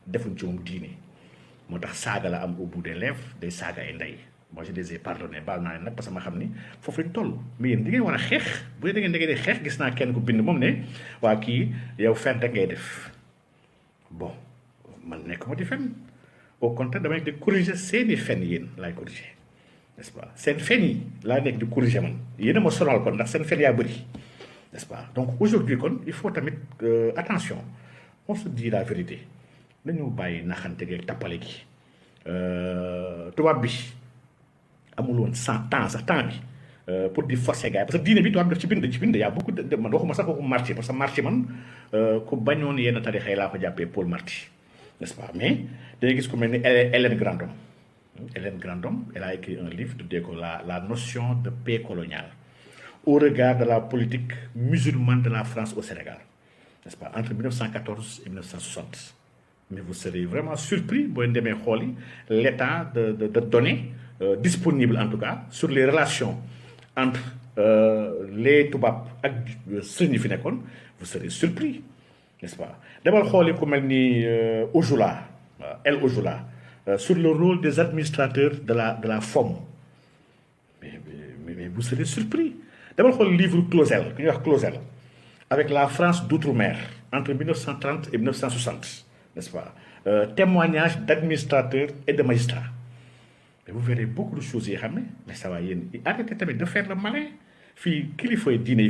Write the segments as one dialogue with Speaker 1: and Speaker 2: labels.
Speaker 1: defuñ ci moom diine moo tax saaga la am au bout des lèvres day saaga ay ndey moi je les ai pardonné baal naa leen nag parce que ma xam ni foofu lañ toll mais yéen di ngeen war a xeex bu dee da ngeen di xeex gis naa kenn ku bind moom ne waa kii yow fen rek ngay def bon man nekk ma di fen au contraire damay nekk di corriger seeni fen yéen laay corriger n'est-ce pas seen fen yi laa nekk di corriger man yéen a ma sonal kon ndax seen fen yaa bëri n'est-ce pas donc aujourd'hui kon il faut tamit attention on se dit la vérité dañu bàyyi naxante gi tappale gi tubaab bi amul woon temps bi pour di forcer gars yi parce que diine bi tubaab daf ci bind y a beaucoup de man waxuma sax waxu Marty parce que Marty man ku bañoon yenn tarixa yi laa ko jàppee Paul Marty n'est-ce pas mais dañuy gis ku mel ni Hélène Grandhomme elle a écrit un livre tuddee ko la notion de paix coloniale au regard de la politique musulmane de la France au Sénégal, n'est-ce pas, entre 1914 et 1960. Mais vous serez vraiment surpris, l'état de données disponibles en tout cas sur les relations entre les Toubab et Sëriñ fi nekkoon, vous serez surpris, n'est-ce pas. D'abord, comme Ojula, El Ojula, sur le rôle des administrateurs de la FOM. Mais vous serez surpris. D'abord, le livre Clausel, avec la France d'outre-mer, entre 1930 et 1960, n'est-ce pas? Témoignages d'administrateurs et de magistrats. Et vous verrez beaucoup de choses, mais ça va y arrêtez de faire le malin. Puis, qu'il faut dîner,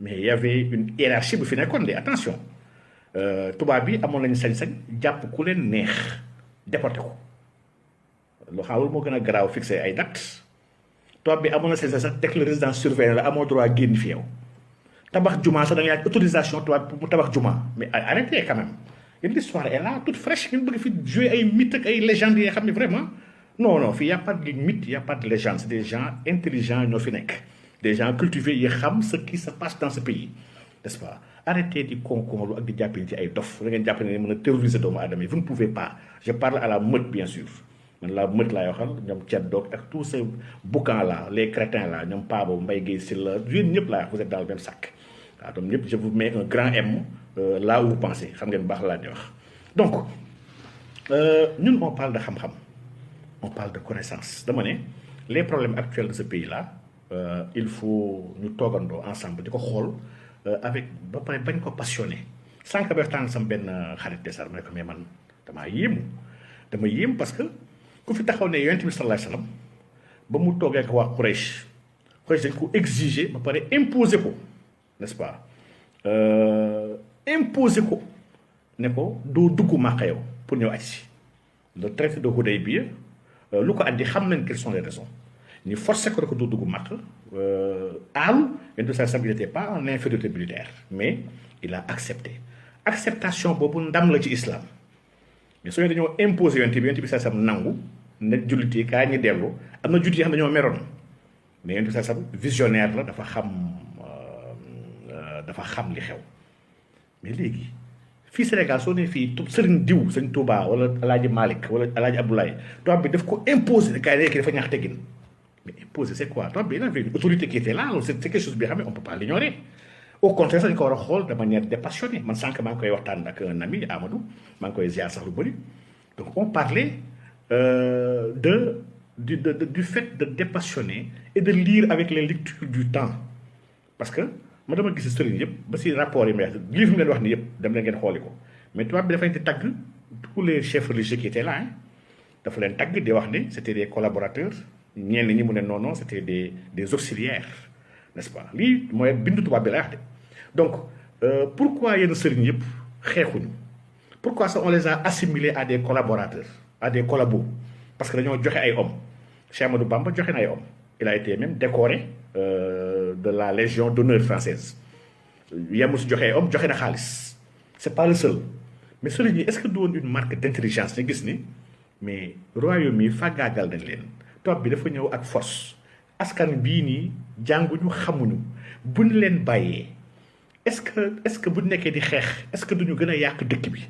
Speaker 1: mais il y avait une hiérarchie, attention. Toubabi, à mon sañ-sañ, jàpp ku leen neex déporté ko. Loo xam moo gën a garaaw fixé ay dates. Tubaab bi amoon na sañ-sañ sax teg le résidence surveillée la amoo droit génn fi yow. Tabax juma sax da nga yaaj autorisation tubaab pour mu tabax juma mais arrêtez quand même. Une histoire est là toute fraîche ngeen bëgg fi jouer ay mythes ak ay légendes yi xam ne vraiment non fii y a pas de mythe y a pas de légende c'est des gens intelligents ñoo fi nekk des gens cultivés yi xam ce qui se passe dans ce pays, n'est-ce pas? Arrêtez de concombre avec des diapines qui sont dof. Vous ne terroriser doomu aadama. Vous ne pouvez pas. Je parle à la meute, bien sûr. La meute, là, ñom Tchadok, avec tous ces boucans là, les crétins là, ñom Pabo, Mbaye Gueye Sylla, vous êtes dans le même sac. Donc, je vous mets un grand M là où vous pensez. Donc, nous, on parle de kham-kham. On parle de connaissance. Les problèmes actuels de ce pays-là, il faut nous tourner ensemble. Avec ba pare bañ ko passionné sànq ba tànn sama benn xarit de sar ma ne ko mais man dama yéem parce que ku fi taxaw ne yonent bi sallallahu alayhi wasallam ba mu toogee ak waa Quraysh dañ ko exiger ba pare imposer ko, n'est-ce pas, imposer ko ne ko doo dugg Makka yow pour ñëw aj si le traité de Hudaybiya lu ko andi xam nañ quelles sont les raisons ñu forcé ko doo dugg Makka il n'était pas en infériorité militaire, mais il a accepté. Acceptation, c'est ndam la ci islam. Mais si on impose un nangu, ne julité ka ñi delu, amna julité xam dañoo méron. Mais yonent bi sallam visionnaire la dafa xam li xew. Mais légui fi Sénégal so né fi Serigne Diw, Serigne Touba wala Alaaji Malik wala Alaaji Abdoulaye, to bi daf ko imposer kay rek dafa ñax teggine. Mais imposer, c'est quoi? Toi, il y avait une autorité qui était là, c'est quelque chose de bien, on ne peut pas l'ignorer. Au contraire, c'est encore un rôle de manière dépassionnée. Je sens que je suis avec un ami, Amadou, je suis donc, on parlait du fait de dépassionner et de lire avec les lectures du temps. Parce que, je me dis que c'est un rapport, livre, mais toi, il faut tag tous les chefs religieux qui étaient là. Il faut les tag, c'était des collaborateurs. Non, c'était des auxiliaires, n'est-ce pas? Donc, pourquoi il y a des pourquoi ça, on les a assimilés à des collaborateurs, à des collabos? Parce que nous avons des hommes. Cheikh Ahmadou Bamba a des hommes. Il a été même décoré de la Légion d'honneur française. Il y a des hommes, il y a des khalis. C'est pas le seul. Mais celui est-ce que nous avons une marque d'intelligence? Mais le royaume est fagagal dans l'aile. Tubaab bi dafa ñëw ak force askan bii nii jànguñu xamuñu buñ leen bàyyee est-ce que buñ nekkee di xeex est-ce que duñu gën a yàq dëkk bi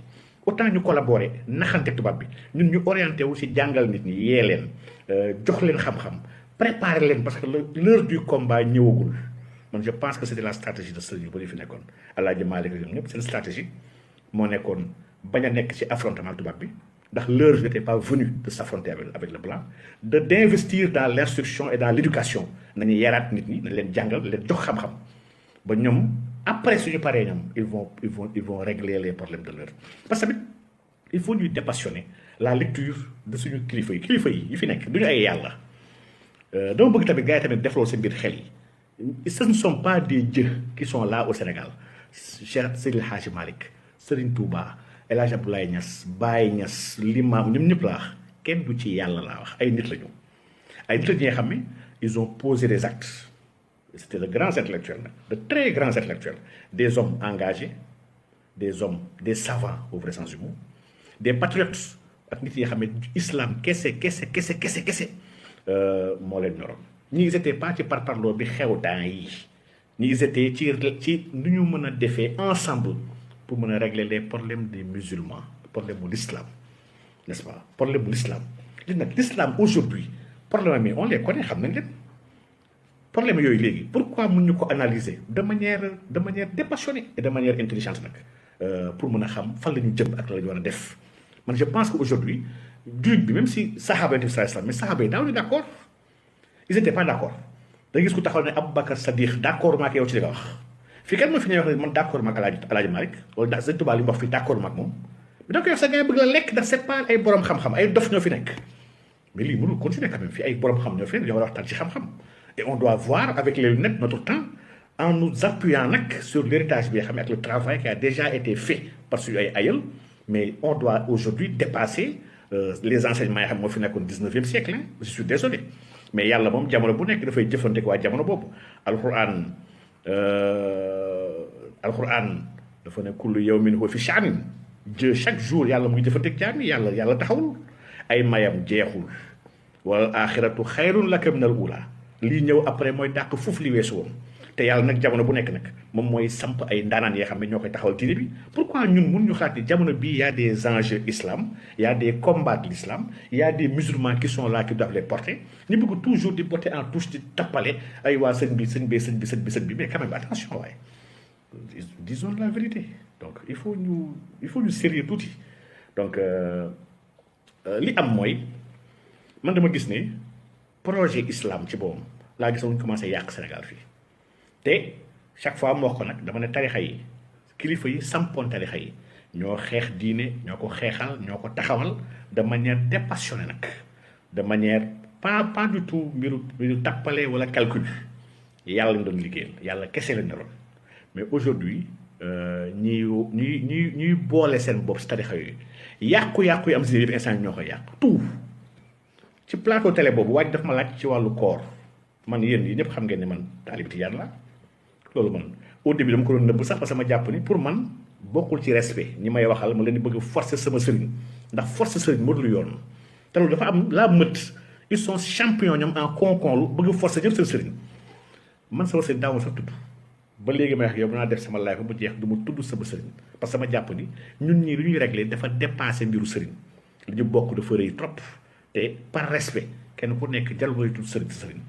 Speaker 1: autant ñu collaborer naxante tubaab bi ñun ñu orienté wu ci jàngal nit ñi yee leen jox leen xam-xam préparer leen parce que l'heure du combat ñëwagul man je pense que c'était la stratégie de Serigne bu fi nekkoon Alaaji Malick ñoom ñëpp seen stratégie moo nekkoon bañ a nekk ci affrontement tubaab bi ndax l'heure n'était pas venue de s'affronter avec le blanc d'investir dans l'instruction et dans l'éducation nañu yaraat nit ñi nañ leen jàngal leen jox xam-xam ba ñoom après suñu paree ñoom ils vont régler les problèmes de l'heure parce que tamit il faut ñuy dépassionner la lecture de suñu kilifa yi fi nekk duñu ay yàlla dama bëgg tamit gars yi tamit def loolu seen biir xel yi ce ne sont pas des dieux qui sont là au Sénégal Cheikh Seydil Hadji Malick Serigne Touba El Hadj Abdoulaye Niass Baye Niass Limam ñoom ñëpp laa wax kenn du ci yàlla laa wax ay nit la ñu ay nit la ñi nga xam ne ils ont posé des actes c'était de grands intellectuels de très grands intellectuels des hommes engagés des hommes des savants au vrai sens du mot des patriotes ak nit yi nga xam ne islam kese moo leen ñoroon ñi ils étaient pas ci parparloo bi xew temps yi ñi ils étaient ci nu ñu mën a defee ensemble pour mën a régler les problèmes des musulmans problème mu l'islam n'est-ce pas problème mu l'islam li nag l'islam aujourd'hui problème yi on les connaît xam nañ leen problème yooyu léegi pourquoi mun ñu ko analyser de manière dépassionnée et de manière intelligente nag pour mën a xam fan la ñu jëm ak la ñu war a def man je pense que aujourd'hui jullit bi même si saxaaba yi sallallahu alayhi wasallam mais saxaaba yi daaw ñu d'accord ils étaient pas d'accord da gis ku taxaw ne Aboubacar Sadiq d'accord maak yow ci li nga wax fii kenn ma fi ñuy wax ne man d'accord maak Alaaji Malick wala Sëñ Tuubaa li mu wax fii d'accord maak moom mais da koy wax sa gars yi bëgg la lekk ndax c'est pas ay borom xam-xam ay dof ñoo fi nekk mais lii mënul continuer quand même fii ay borom xam ñoo fi nekk ñoo war a waxtaan ci xam-xam et on doit voir avec les lunettes notre temps en nous appuyant nag sur l'héritage bi nga xam ne ak le travail qui a déjà été fait par suñu ay ayal mais on doit aujourd'hui dépasser les enseignements yi xam moo fi nekkoon 19e siècle je suis désolé mais yàlla moom jamono bu nekk dafay jëfante waa jamono boobu alquran dafa ne kullu yawmin huwa fi sha'nin Dieu chaque jour yàlla mu ngi jëfante jaam yi yàlla taxawul ay mayam jeexul wal axiratu xayrun laka min al ula lii ñëw après mooy dàq foofu li weesu woon te yàlla nag jamono bu nekk nag moom mooy samp ay ndaanaan yoo xam ne ñoo koy taxawal diine bi pourquoi ñun mun ñu xalaat ni jamono bii y a des enjeux islam y a des combats de l'islam y a des musulmans qui sont là qui doivent les porter ñu bëgg toujours di botter en touche di tappale ay waa sëñ bi mais quand même attention waaye disons la vérité donc il faut ñu sérieux tuuti donc li am mooy man dama gis ne projet islam ci boobu laa gis ñu commencé yàq Sénégal fii te chaque fois moo ko nag dama ne tarixa yi kilifa yi sampoon tarixa yi ñoo xeex diine ñoo ko xeexal ñoo ko taxawal de manière dépassionnée nag de manière pas du tout mbiru tappale wala calcul yàlla lañ doon liggéeyal yàlla kese lañ naroon mais aujourd'hui ñuy boole seen bopp si tarixa yooyu yàqu-yàqu yi am si yëpp instant ñoo koy yàq tout ci plateau télé boobu waaj daf ma laaj ci wàllu koor man yéen yi ñëpp xam ngeen ne man taalibe Tijaan la loolu man au début dama ko doon nëbb sax parce que ma jàpp ni pour man bokkul ci respect ñi may waxal ma leen di bëgg forcer sama sëriñ ndax forcer sëriñ moo dul yoon te loolu dafa am la meute ils sont champions ñoom en concon lu bëgg forcer ñëpp seen sëriñ man sama sëriñ daaw ma sax tudd ba léegi may wax yow naa def sama live ba mu jeex du ma tudd sama sëriñ parce que ma jàpp ni ñun ñii lu ñuy régler dafa dépasser mbiru sëriñ li ñu bokk dafa rëy trop te par respect kenn ku nekk jal mooy tudd sëriñ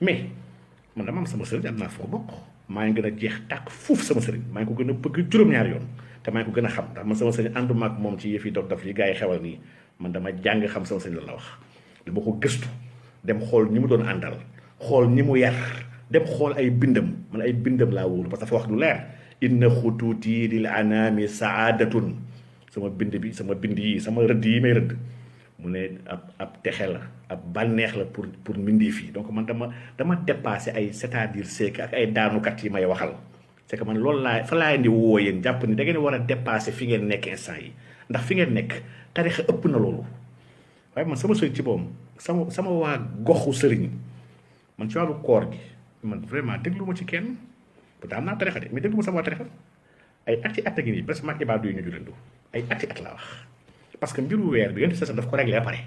Speaker 1: mais man dama am sama sëriñ am naa foo bokk maa ngi gën a jeex tàkk fuuf sama sëriñ maa ngi ko gën a bëgg juróom-ñaari yoon te maa ngi ko gën a xam ndax man sama sëriñ ànduma ak moom ci yëf yi dof yi gars yi xewal nii man dama jàng xam sama sëriñ la wax dama ko gëstu dem xool ñi mu doon àndal xool ñi mu yar dem xool ay bindam man ay bindam laa wóolu parce que dafa wax lu leer inna xutuuti lil anami saadatun sama bind yi sama rëdd yi may rëdd mu ne ab texe la ab bànneex la pour mbindeef yi donc man dama dépassé ay c'est-à-dire c'est ak ay daanukat yi may waxal c'est que man loolu fa laa indi woo yéen jàpp ni da ngeen war a dépassé fi ngeen nekk instant yi ndax fi ngeen nekk tarixa ëpp na loolu waaye man sama sëriñ ci boom sama waa goxu sëriñ man ci wàllu koor gi man vraiment déglu ma ci kenn pourtant am naa tarixa de mais déglu ma sama waa tarixa ay ati at a ngi nii presque maag ibaadu yi ñu julendu ay ati at laa wax parce que mbiru weer bi yonent sa daf ko réglé ba pare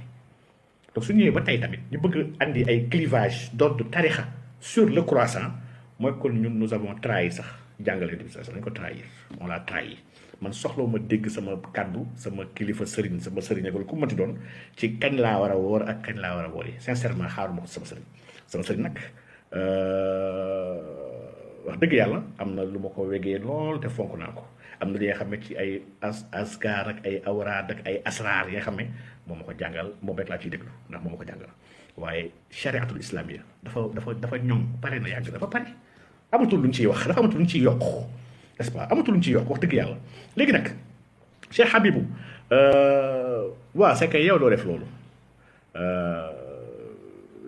Speaker 1: donc su ñëwee ba tey tamit ñu bëgg andi ay clivage d'ordre tarixa sur le croissant mooy kon ñun nous avons trahi sax jàngale bi sax dañ ko trahir on l'a trahi man soxlawu ma dégg sama kàddu sama kilifa sëriñ sama sëriñ ak ku mënti doon ci kañ laa war a woor ak kañ laa war a woor yi sincèrement xaaruma ko sama sëriñ nag wax dëgg yàlla am na lu ma ko wegee lool te fonk naa ko am na li nga xam ne ci ay asgar ak ay awraad ak ay asraar yi nga xam ne moom ma ko jàngal moom rek laa ciy déglu ndax moom ma ko jàngal waaye chariatul islamia dafa ñoŋ pare na yàgg dafa pare amatul luñ ciy wax dafa amatul luñ ciy yokk n'est-ce pas amatul luñ ciy yokk wax dëgg yàlla léegi nag Cheikh Habibou waaw c'est que yow doo def loolu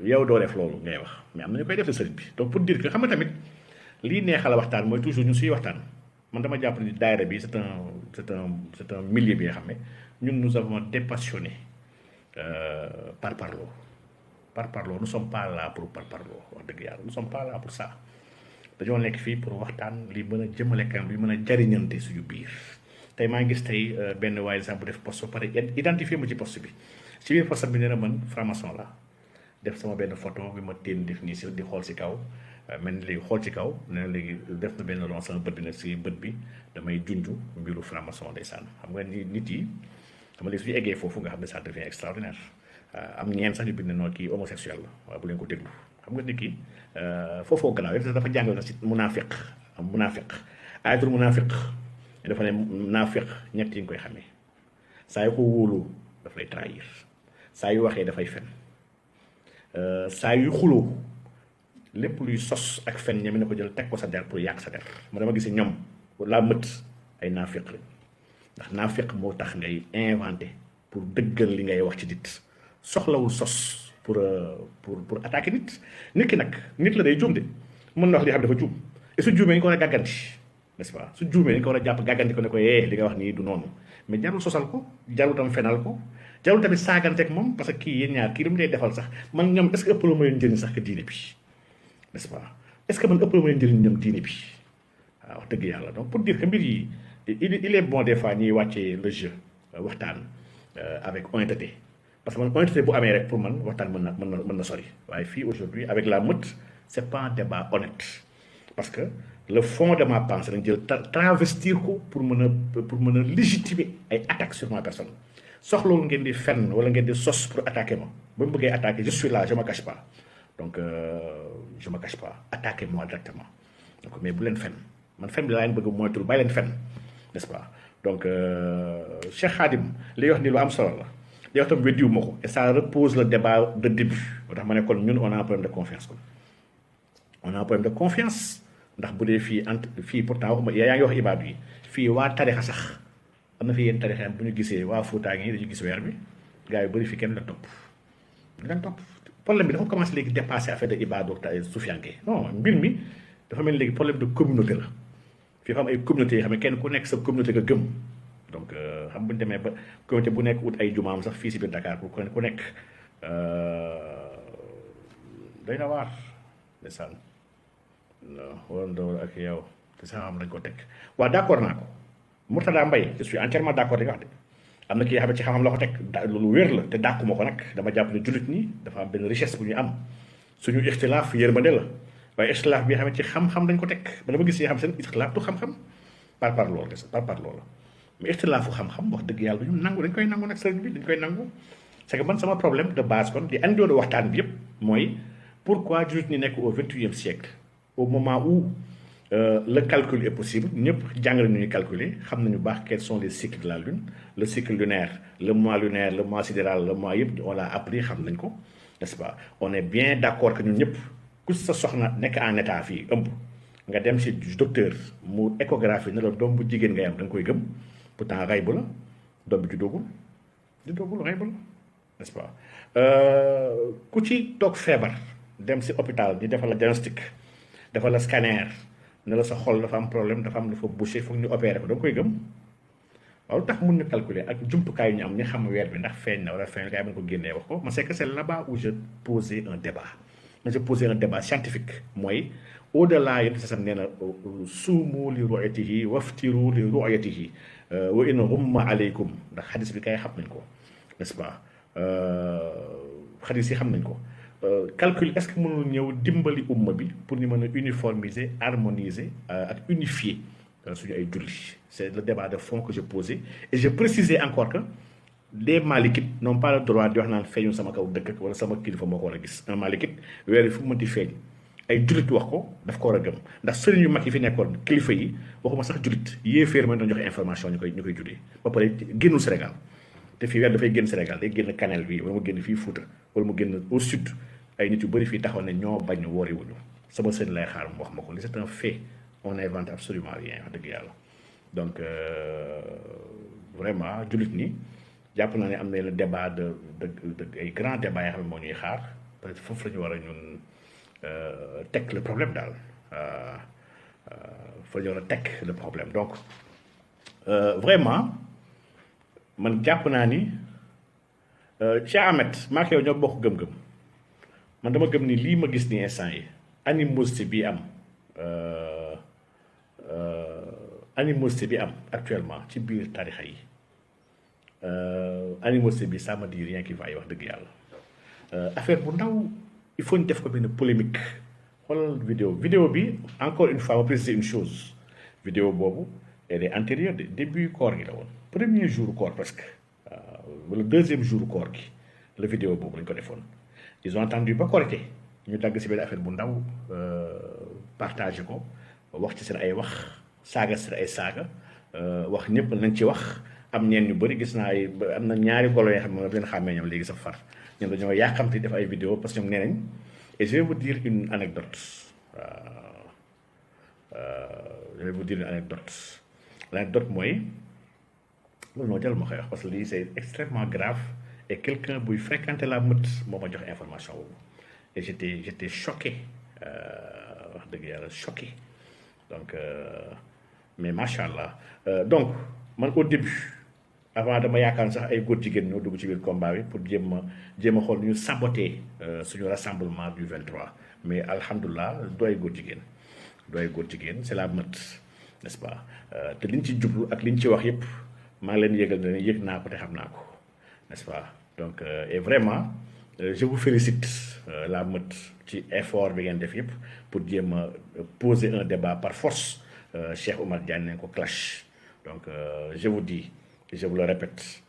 Speaker 1: yow doo def loolu ngay wax mais am na ñu koy def sëriñ bi donc pour dire que xam nga tamit lii neexal a waxtaan mooy toujours ñu suy waxtaan man dama jàpp ni daayira bi c'est un milieu bi nga xam ne ñun nous avons dépassionné par parlo nous sommes pas là pour par parlo wax dëgg yàlla nous sommes pas là pour ça dañoo nekk fii pour waxtaan li mën a jëmale kanam li mën a jariñante suñu biir tey maa ngi gis tey benn waaye sax bu def poste ba pare identifié ma ci poste bi ci biir poste bi nee na man franc-maçon la def sama benn photo bi ma téen def nii si di xool si kaw mel ni léegi xool ci kaw nee na léegi def na benn ron sama bët bi nag si bët bi damay junj mbiru franc-maçon ndeysaan xam nga ni nit yi xam nga léegi suñu eggee foofu nga xam ne ça devient extraordinaire am ñeen sax ñu bind noo kii homosexuel la waaye bu leen ko déglu xam nga nit ki foofoo gannaaw yéen dafa jàngal na si munaafiq ayatul munaafiq dafa ne naafiq ñett yi nga koy xamee saa yu ko wóolu daf lay trahir saa yu waxee dafay fen saa yu xuloo lépp luy sos ak fen ñeme na ko jël teg ko sa der pour yàq sa der ma dama gis ñoom laa mët ay naafiq lañ ndax naafiq moo tax ngay inventé pour dëggal li ngay wax ci nit soxlawul sos pour attaquer nit ki nag nit la day juum de mën na wax li xam dafa juum et su juumee nga ko war a gàgganti n'est-ce pas su juumee nga ko war a jàpp gàgganti ko ne ko li nga wax nii du noonu mais jarul sosal ko jarul tam fenal ko jarul tamit saaganteeg moom parce que kii yéen ñaar kii lu mu lay defal sax man ñoom est-ce que ëpp la ma leen njëriñ sax que diine bi n'est-ce pas est-ce que man ëpp la ma leen njëriñ ñoom diine bi waaw wax dëgg yàlla donc pour dire que mbir yi il est bon des fois ñuy wàccee le jeu waxtaan avec honnêteté parce que man honnêteté bu amee rek pour man waxtaan mën na sori waaye fii aujourd'hui avec la meute c'est pas un débat honnête parce que le fond de ma pensée dañ jël travestir ko pour mën a légitimer ay attaques sur ma personne soxloolu ngeen di fenn wala ngeen di sos pour attaquer ma ba mu bëggee attaquer je suis là je me cache pas donc je me cache pas attaquez-moi directement donc mais bu leen fenn man fenn bi laa leen bëgg moytul bàyyi leen fenn n'est-ce pas donc Cheikh Khadim li wax ni lu am solo la yow tam weddiwu ma ko et ça repose le débat de début moo tax ma ne kon ñun on a un problème de confiance kon on a un problème de confiance ndax bu dee fii pourtant waxuma yaa ngi wax ibaadu yi fii waa tarixa sax am na fi yenn tarixa bu ñu gisee waa Fuutaa ngi dañu gis weer bi gars yu bëri fi kenn la topp problème bi dafa commencé léegi dépassé affaire de ibaadu ak sufiyanke non mbir mi dafa mel léegi problème de communauté la fii fa am ay communauté yi xam ne kenn ku nekk sa communauté nga gëm donc xam bu ñu demee ba communauté bu nekk ut ay jumaam sax fii si biir Dakar pour ku nekk doy na waar ndeysaan waroon doon ak yow te sax am lañ ko teg waaw d'accord naa ko Mourtada Mbaye je suis entièrement d'accord di nga wax de am na kii xam ne ci xam-xam la ko teg loolu wér la te dàquma ko nag dama jàpp ne jullit ñi dafa am benn richesse bu ñu am suñu ixtilaaf yërmande la waaye ixtilaaf bi nga xam ne ci xam-xam dañ ko teg ba dama gis yoo xam seen ixtilaaf du xam-xam par loolu la mais ixtilaafu xam-xam wax dëgg yàlla duñu nangu dañ koy nangu nag sëriñ bi dañ koy nangu c'est que man sama problème de base kon di andiwoon waxtaan bi yëpp mooy pourquoi jullit ñi nekk au 21e siècle au moment où le calcul est possible ñëpp jàng nañu ñuy calculer xam nañu baax quels sont les cycles de la lune le cycle lunaire le mois sidéral le mois yëpp on l'a appris xam nañ ko n'est-ce pas on est bien d'accord que ñun ñëpp ku sa soxna nekk en état fii ëmb nga dem ci docteur mu échographie ne la doom bu jigéen ngay am da nga koy gëm pourtant raybu la doom bi judoogul raybu la n'est-ce pas ku ci toog feebar dem ci hôpital ñu defal la diagnostic defal la scanner ne la sa xol dafa am problème dafa am dafa bouché foog ñu opérer ko da nga koy gëm waaw lu tax mun ñu calculer ak jumtukaay yu ñu am ñu xam weer bi ndax feeñ na wala feeñ gaa yi mën ko génnee wax ko man c'est que c'est là-bas où je posais un débat scientifique mooy au-delà yéen sa sam nee na suumu li ru'yatihi waftiru li ru'yatihi wa in ghumma aleykum ndax xadis bi kay xam nañ ko n'est-ce pas xadis yi xam nañ ko calcul est-ce que mënul ñëw dimbali umma bi pour ñu mën a uniformiser harmoniser ak unifier suñu ay julli c'est le débat de fond que je posais et je précisais encore que les malikites n'ont pas le droit di wax naan feeñu sama kaw dëkk wala sama kilifa moo ko war a gis un malikite weer yi fu mu mënti feeñ ay julit wax ko daf ko war a gëm ndax sëriñ yu mag yi fi nekkoon kilifa yi waxuma sax julit yéeféer ma doon joxe information ñu koy julee ba pare génnul Sénégal te fii weer dafay génn Sénégal day génn Kanel bi wala mu génn fii Fouta wala mu génn au sud ay nit yu bëri fii taxaw ne ñoo bañ woori wuñu sama sëriñ lay xaar mu wax ma ko li c'est un fait on n'invente absolument rien wax dëgg yàlla donc vraiment julit ni jàpp naa ne am na le débat de ay grand débat yoo xam ne moo ñuy xaar peut-être foofu la ñu war a ñun teg le problème daal fa ñu war a teg le problème donc vraiment man jàpp naa ni Cheikh Ahmed maa ngi yow ñoo bokk gëm-gëm man dama gëm ni lii ma gis ni instant yi animosité bi am animosité bi am actuellement ci biir tarixa yi animosité bi ça me dit rien qui va yi wax dëgg yàlla affaire bu ndaw il faut ñu def ko benn polémique xoolal vidéo bi encore une fois ma préciser une chose vidéo boobu elle est antérieure de début koor gi la woon premier jour koor presque wala deuxième jour koor gi la vidéo boobu lañ ko defoon ils ont entendu ba Korité ñu dagg si benn affaire bu ndaw partagé ko wax ci seen ay wax saaga seen ay saaga wax ñëpp nañ ci wax am ñeen ñu bëri gis naa ay am na ñaari golo yoo xam ne leen xàmmee ñoom léegi sa far ñoom dañoo yàqamti def ay vidéo parce que ñoom nee nañ et je vais vous dire une anecdote l'anecdote mooy loolu moo jël ma koy wax parce que lii c'est extrêmement grave et quelqu'un buy fréquenter la meute moo ma jox information boobu et j'étais choqué wax dëgg yàlla choqué donc mais macha allah donc man au début avant dama yaakaar sax ay góor jigéen ñoo dugg ci biir combat bi pour jéem a xool ñu saboter suñu rassemblement du 23 mais alhamdulilah du ay góor jigéen c'est la meute n'est-ce pas te liñ ci jublu ak liñ ci wax yëpp maa ngi leen yëgal ne yëg naa ko te xam naa ko n'est-ce pas donc et vraiment je vous félicite la meute ci effort bi ngeen def yëpp pour jéem a poser un débat par force Cheikh Oumar Diagne nañ ko clash donc je vous dis je vous le répète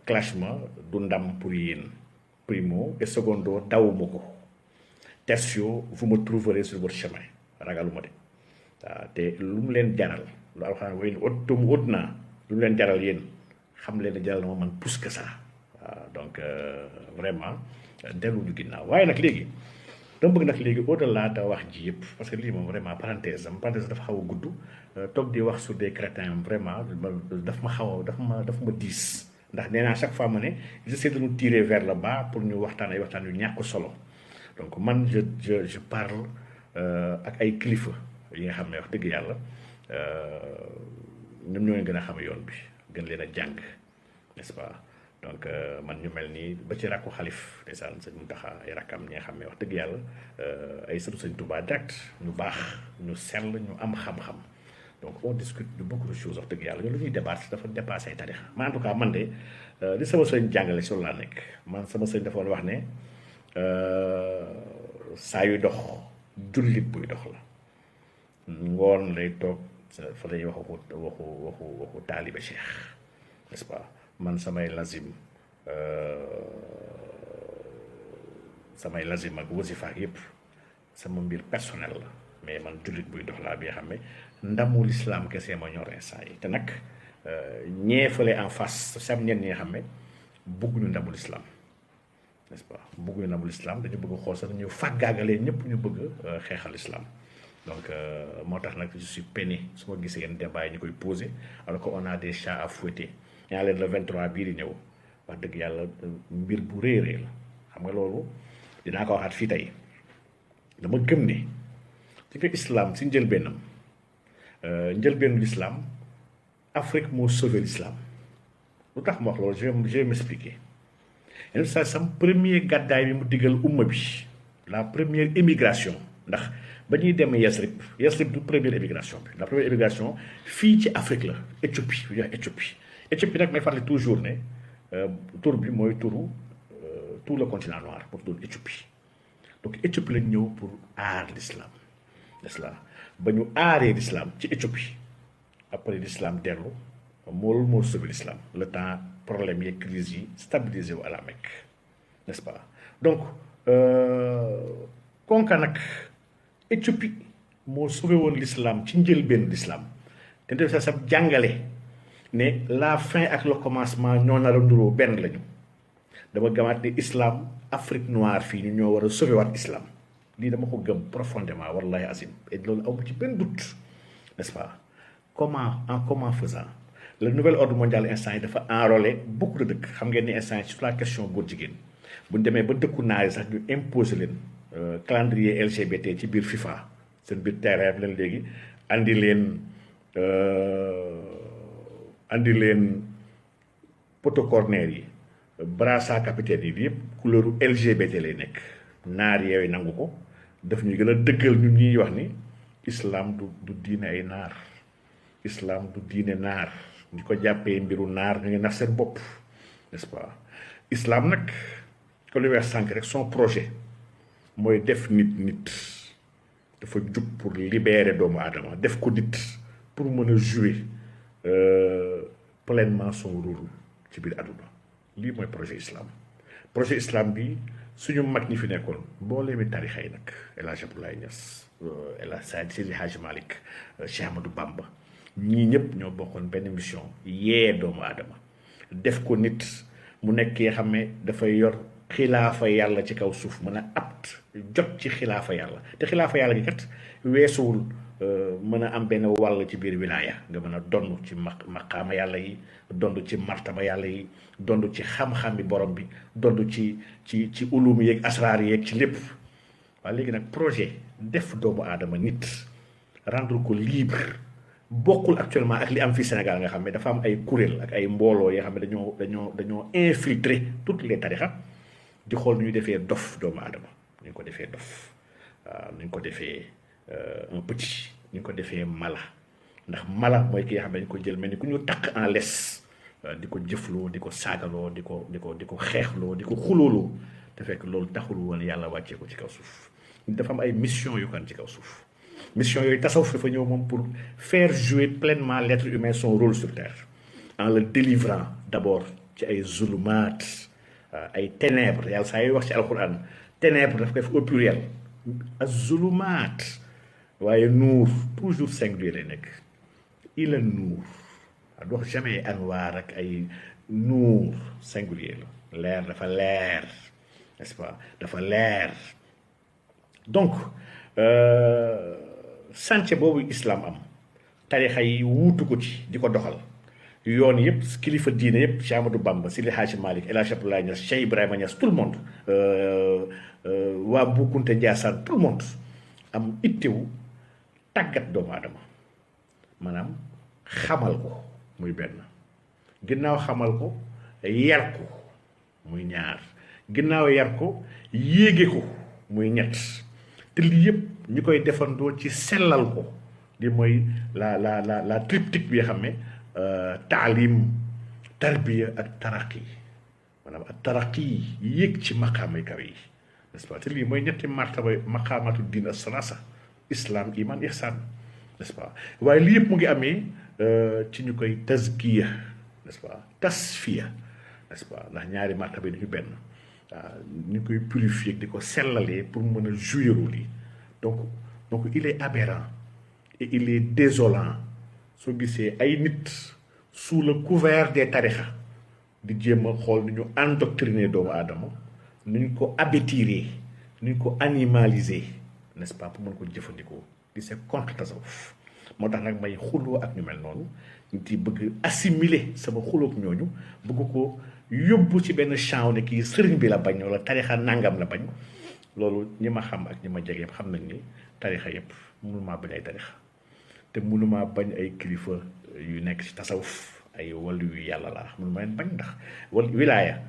Speaker 1: clash ma du ndam pour yéen primo et secondo dawuma ko tertio vous me trouverez sur votre chemin ragaluma de waaw te lu mu leen jaral lu alxuraan way uttum ut naa lu mu leen jaral yéen xam leen ne jaral na ma man plus que ça waaw donc vraiment delluñu ginnaaw waaye nag léegi dama bëgg nag léegi au delà da wax ji yëpp parce que lii moom vraiment parenthèse dafa xaw a gudd toog di wax sur des crétins vraiment daf ma diis ndax nee naa chaque fois ma ne j'essaie de nous tirer vers le bas pour ñu waxtaan ay waxtaan yu ñàkk solo donc man je parle ak ay kilifa yi nga xam ne wax dëgg yàlla ñoom ñoo leen gën a xam yoon bi gën leen a jàng n'est-ce pas donc man ñu mel nii ba ci rakku xalif ndeysaan sëñ Muntaxa ay rakkam ñi nga xam ne wax dëgg yàlla ay sëtu sëñ Tuubaa direct ñu baax ñu sell ñu am xam-xam donc on discute de beaucoup de choses wax dëgg yàlla ñun lu ñuy débattre dafa dépassé ay tarixa mais en tout cas man de li sama sëñ jàngale si loolu laa nekk man sama sëñ dafa wax ne saa yu dox jullit buy dox la ngoon lay toog fa lay waxu taaliba cheikh n'est-ce pas man samay lazim ak wasifa ak yëpp sama mbir personnel la mais man jullit buy dox laa bi nga xam ne ndamul islam kese ma ñor instant yi te nag ñee fële en face sam ñenn ñi nga xam ne bëgguñu ndamul islam n'est-ce pas bëgguñu ndamul islam dañu bëgg xool sax ñu fàggaagalee ñëpp ñu bëgg xeexal islam donc moo tax nag je suis peiné su ma gisee yenn débat yi ñu koy posé alors que on a des chats à fouetter ñaa leen le 23 bii di ñëw wax dëgg yàlla mbir bu réerée la xam nga loolu dinaa ko waxaat fii tey dama gëm ne ci nga islam si njëlbeenam njëlbeenu l'islam Afrique moo sauvé l'islam lu tax ma wax loolu je vais m'expliquer yenn saa sam premier gàddaay bi mu diggal umma bi la première émigration ndax ba ñuy dem Yasrib du première émigration bi la première émigration fii ci Afrique la Éthiopie bu ñuy wax Éthiopie nag may fàttali toujours ne tur bi mooy turu tout le continent noir pour doon Éthiopie donc Éthiopie lañ ñëw pour aar l'islam n'est-ce pas ba ñu aaree l'islam ci Éthiopie après l'islam dellu moo sauvé l'islam le temps problème yi crise yi stabilisé wu à la Mecque n'est-ce pas donc konka nag Éthiopie moo sauvé woon l'islam ci njëlbéenu l'islam te def sa jàngale ne la fin ak le commencement ñoo nar a nduroo benn lañu dama gamaat ne islam Afrique noire fii ñu ñoo war a sauvé waat islam lii dama ko gëm profondément wallahi asim et loolu amu ci benn doute n'est-ce pas comment faisant le nouvel ordre mondial instant yi dafa enrôler beaucoup de dëkk xam ngeen ni instant yi sur la question góor jigéen bu ñu demee ba dëkku naar yi sax ñu imposer leen calendrier LGBT ci biir FIFA seen biir terrain leen léegi andi leen poto corner yi brassard capitaine yi yëpp couleur LGBT lay nekk naar yooyu nangu ko daf ñu gën a dëggal ñun ñuy wax ni islam du diine ay naar islam du diine naar di ko jàppee mbiru naar ñu ngi nax seen bopp n'est-ce pas islam nag ko lu weex sànq rek son projet mooy def nit dafa jug pour libérer doomu aadama def ko nit pour mën a jouer pleinement son rôle ci biir àdduna lii mooy projet islam bi suñu mag ñi fi nekkoon mboolee mi tarixa yi nag El Hadj Abdoulaye Niass El Hadj Seydi Hadji Malick Cheikh Ahmadou Bamba ñii ñëpp ñoo bokkoon benn mission yee doomu aadama def ko nit mu nekkee xam ne dafay yor xilaafa yàlla ci kaw suuf mën a apt jot ci xilaafa yàlla te xilaafa yàlla gi kat weesuwul mën a am benn wàll ci biir wilaaya nga mën a donn ci maqaama yàlla yi dond ci martaba yàlla yi dond ci xam-xam bi borom bi dond ci ulum yeeg asraar yeeg ci lépp waaye léegi nag projet def doomu aadama nit rendre ko libre bokkul actuellement ak li am fii Sénégal nga xam ne dafa am ay kuréel ak ay mbooloo yoo xam ne dañoo infiltrer toutes les tarixa di xool nu ñu defee dof doomu aadama nu ñu ko defee dof waaw nu ñu ko defee un petit nu ñu ko defee mala ndax mala mooy ki nga xam ne dañu ko jël mel ni ku ñu takk en laisse di ko jëfloo di ko saagaloo di ko xeexloo di ko xulooloo te fekk loolu taxul woon yàlla wàccee ko ci kaw suuf dafa am ay mission yu kan ci kaw suuf mission yooyu tasawuf dafa ñëw moom pour faire jouer pleinement l'être humain son rôle sur terre en le délivrant d'abord ci ay zulumaat ay ténèbres yàlla saa yooyu wax ci alquran ténèbres daf koy def au pluriel az zulumaat waaye nuur toujours singulier lay nekk ila nuur waaw du wax jamais anwaar ak ay nuur singulier la leer dafa leer n'est-ce pas dafa leer donc sànce boobu islam am tarixa yi wuutu ko ci di ko doxal yoon yëpp kilifa diine yëpp Cheikh Ahmadou Bamba Seydi Hadji Malick El Hadj Abdoulaye Niass Cheikh Ibrahima Niass tout le monde waa Bou Kounta Ndiassane tout le monde am ittewu tàggat doomu aadama maanaam xamal ko muy benn ginnaaw xamal ko yar ko muy ñaar ginnaaw yar ko yéege ko muy ñett te lii yëpp ñu koy defandoo ci sellal ko li mooy la triptyque bi nga xam ne taalim tarbiya ak taraqi maanaam ak taraqi yéeg ci maqaamay kaw yi n'est-ce pas te lii mooy ñetti martaba maqaamatu diin as-salaasa islam iman ihsan n'est-ce pas waaye lii yëpp mu ngi amee ci ñu koy tazkiya n'est-ce pas tasfiya n'est-ce pas ndax ñaari martaba yi ñu benn waaw ñu koy purifier di ko sellalee pour mën a jouer rôle yi donc il est aberrant et il est désolant soo gisee ay nit sous le couvert des tarixa di jéem a xool nu ñu endoctriner doomu aadama nu ñu ko abétirer nu ñu ko animaliser n'est-ce pas pour mën ko jëfandikoo di c'est contre tasawuf moo tax nag may xuloo ak ñu mel noonu nit yi bëgg assimiler sama xuloog ñooñu bëgg ko yóbbu ci benn champ ne kii sëriñ bi la bañ wala tarixa nangam la bañ loolu ñi ma xam ak ñi ma jege yëpp xam nañ ni tarixa yëpp mënumaa bañ ay tarixa te mënumaa bañ ay kilifa yu nekk ci tasawuf ay wàllu yu yàlla laa mënuma leen bañ ndax wilaaya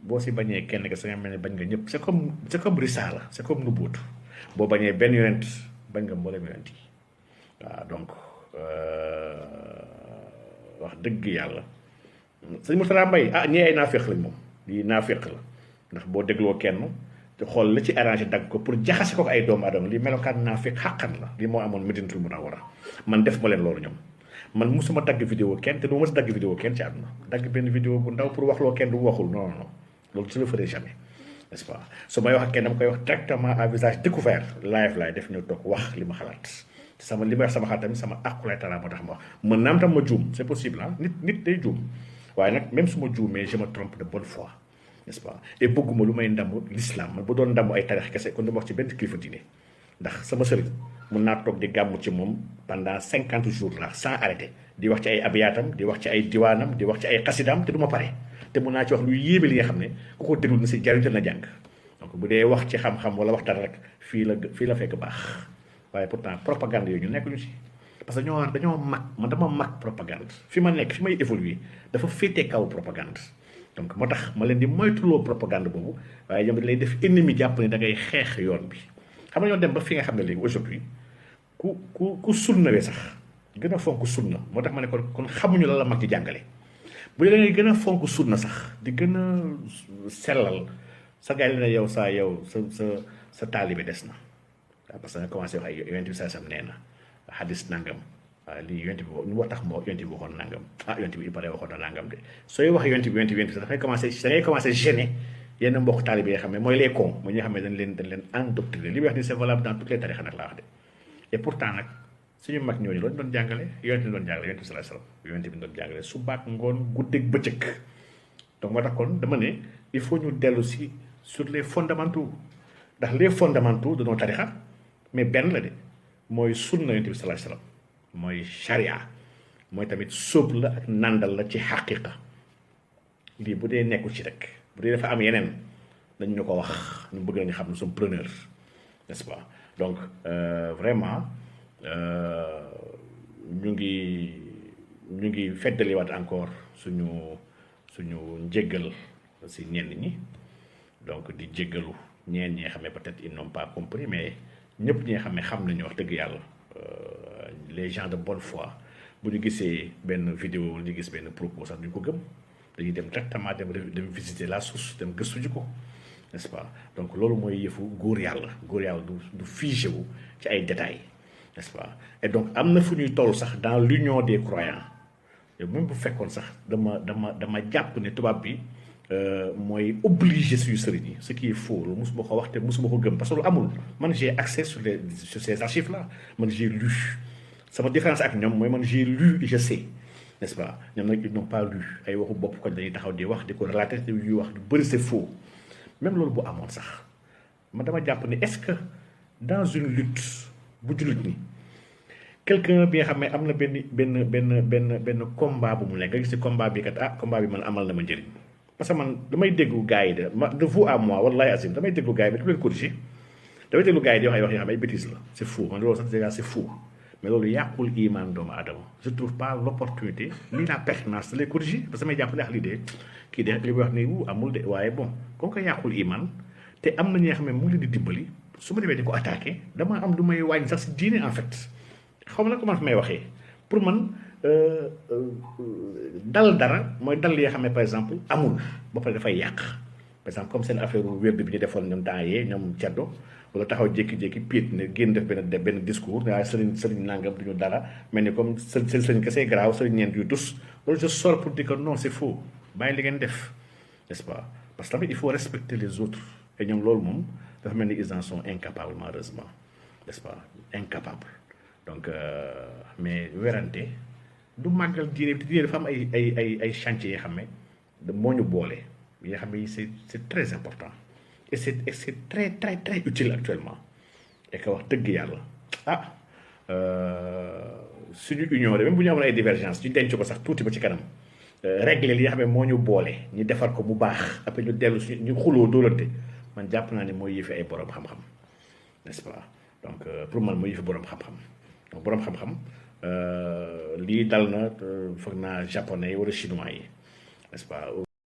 Speaker 1: boo si bañee kenn ka sa nga mel ne bañ nga ñëpp c'est comme risaala c'est comme nubuutu boo bañee benn yonent bañ nga mboolem yonent yi waaw donc wax dëgg yàlla sëñ Mourtada Mbaye ñii ay naafeq lañ moom lii naafeq la ndax boo dégloo kenn te xool la ci arrangé dagg ko pour jaxase ko ay doomu aadama lii melokaan naafeq xàqan la lii moo amoon Madinatul Munawwara man def ma leen loolu ñoom man musuma dagg vidéo kenn te du ma si dagg vidéo kenn ci àdduna dagg benn vidéo bu ndaw pour wax loo kenn du waxul non loolu je le ferai jamais n'est-ce pas su may wax ak kenn dama koy wax directement à visage découvert live laay def ñu toog wax li ma xalaat sama li may wax sama xalaat tamit sama àqulaay talaa moo tax ma wax mën naam tam ma juum c'est possible ah nit day juum waaye nag même su ma juumee je me trompe de bonne foi n'est-ce pas et bëgguma lu may ndamu l'islam man bu doon ndamu ay tarix kese kon dama wax ci benn kilifa diine ndax sama sëriñ mun naa toog di gàmmu ci moom pendant 50 jours là sans arrêter di wax ci ay abiyaatam di wax ci ay diwaanam di wax ci ay xasidaam te du ma pare te mun naa ci wax lu yéeme li nga xam ne ku ko déglu na si jariñte na jàng donc bu dee wax ci xam-xam wala wax dara rek fii la fekk baax waaye pourtant propagande yooyu ñu nekk ñu ci parce que dañoo mag man dama mag propagande fi ma nekk fi may évoluer dafa féetee kaw propagande donc moo tax ma leen di moytuloo propagande boobu waaye ñoom dañ lay def ennemi jàpp ne da ngay xeex yoon bi xam nga ñoo dem ba fi nga xam ne léegi aujourd'hui ku sunnawee sax gën a fonk sunna moo tax ma ne kon xamuñu la mag ci jàngale bu dee da ngay gën a fonk sunna sax di gën a sellal sa gars yi ne yow sa taalibe des na waaw parce que nga commencé wax ay yonent bi saa sam nee na xadis nangam waaw lii yonent bi ñu wax tax moo yonent bi waxoon nangam yonent bi il paraît waxoon na nangam de sooy wax yonent bi sax dafay commencé da ngay commencé gêner yenn mbokk taalibe yi xam ne mooy les cons mooy ñi nga xam ne dañ leen endoctriner li muy wax ni c'est valable dans toutes les tarixa nag laa wax de et pourtant nag suñu mag ñooñu loolu doon jàngale yonent bi doon jàngale yonent bi sallallahu alayhi wasallam yonent bi doon jàngale suba ak ngoon guddeeg bëccëg donc moo tax kon dama ne il faut ñu dellu si sur les fondamentaux ndax les fondamentaux de nos tarixa mais benn la de mooy sunna yonent bi sallallahu alayhi wasallam mooy charia mooy tamit sóob la ak nandal la ci xaqiqa lii bu dee nekkul ci rek bu dee dafa am yeneen dañ ñu ko wax ñu bëgg nañu xam ne sommes preneurs n'est-ce pas donc vraiment ñu ngi feddaliwaat encore suñu njéggal si ñenn ñi donc di jéggalu ñeen ñi nga xam ne peut-être ils n'ont pas compris mais ñëpp ñi nga xam ne xam nañu wax dëgg yàlla les gens de bonne foi bu ñu gisee benn vidéo ñu gis benn propos sax duñ ko gëm dañuy dem directement dem visiter la source dem gëstu ji ko n'est-ce pas donc loolu mooy yëfu góor yàlla du figé wu ci ay détails n'est-ce pas et donc am na fu ñuy toll sax dans l'union des croyants et même bu fekkoon sax dama jàpp ne tubaab bi mooy obligé suñu sëriñ yi ce qui est faux loolu mosuma ko wax te mosuma ko gëm parce que lu amul man j'ai accès sur ces archives là man j'ai lu sama différence ak ñoom mooy man j'ai lu et je sais n'est-ce pas ñoom nag ils n'ont pas lu ay waxu bopp ko dañuy taxaw di wax di ko relater te yuy wax du bëri c'est faux même loolu bu amoon sax man dama jàpp ne est-ce que dans une lutte bu jullit ni quelqu'un bi nga xam ne am na benn combat bu mu nekk nga gis ci combat bi kat combat bi man amal na ma njëriñ parce que man damay déglu gars yi de vous à moi wallahi azim damay déglu gars yi mais du leen corriger damay déglu gars yi di wax ay wax yoo xam ne ay bêtises la c'est faux man loolu sax déjà c'est faux mais loolu yàqul iman doomu aadama je trouve pas l'opportunité ni la pertinence de les corriger parce que damay jàpp ne lii de kii de li muy wax ni amul de waaye bon comme que yàqul iman te am na ñi nga xam ne mu ngi leen di dimbali su ma demee di ko attaqué dama am lu may wàññi sax si diine en fait xaw ma nag comment may waxee pour man dal dara mooy dal li nga xam ne par exemple amul ba pare dafay yàq par exemple comme seen affaire wér bi ñu defoon ñoom temps yee ñoom ceddo wala taxaw jékki-jékki piit ne génn def benn discours waaye sëriñ nangam duñu dara mel ni comme sëriñ kese graaw sëriñ ñeent yu tus loolu je sors pour dire que non c'est faux bàyyi li ngeen def n'est-ce pas parce que tamit il faut respecter les autres et ñoom loolu moom dafa mel ni ils en sont incapables malheureusement n'est-ce pas incapables donc mais werante du màggal diine bi te diine dafa am ay chantiers yoo xam ne moo ñu boole yi nga xam ne c'est très important et c'est très très très utile actuellement et que wax dëgg yàlla suñu union de même bu ñu amoon ay divergence ñu denc ko sax tuuti ba ci kanam régler li nga xam ne moo ñu boole ñu defar ko bu baax après ñu dellu suñu ñu xuloo dóolante man jàpp naa ne mooy yëfi ay borom xam-xam n'est-ce pas donc pour man mooy yëfi borom xam-xam donc borom xam-xam lii dal na foog naa japonais yi wala chinois yi n'est-ce pas